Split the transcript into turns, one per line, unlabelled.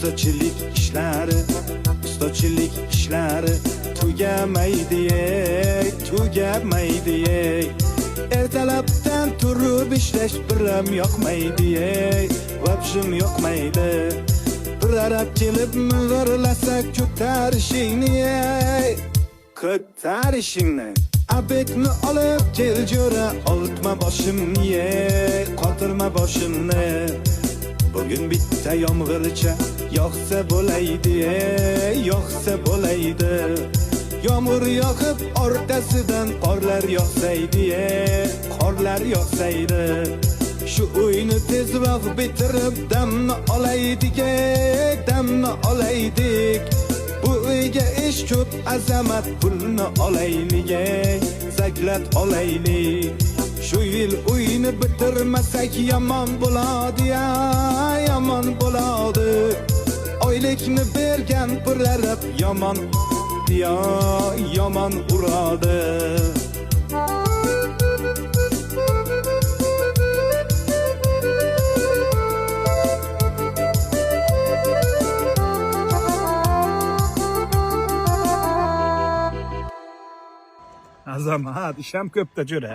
ustachilik ishlari tugamaydi. Ertalabdan turib ishlash biram yoqmaydi, vobshim yoqmaydi. Bir arab kelib mizorlasak ko'tarishingni. Abekni olib kel jo'ra, oltma boshimni, qotirma boshimni. Bugün bitta yomg'ircha yoqsa bo'laydi. Yomg'ir yoqib orqasidan qorlar yoqsaydi. Shu uyni tezroq bitirib damni olaydik. Bu uyga ish ko'p, azamat pulni olaylik, zaklat olaylik. Shu yil uyni bitirmasak yomon bo'ladi. Oylikni bergan birlarib yomon uradi.
Azamat, isham ko'pda jo'ra.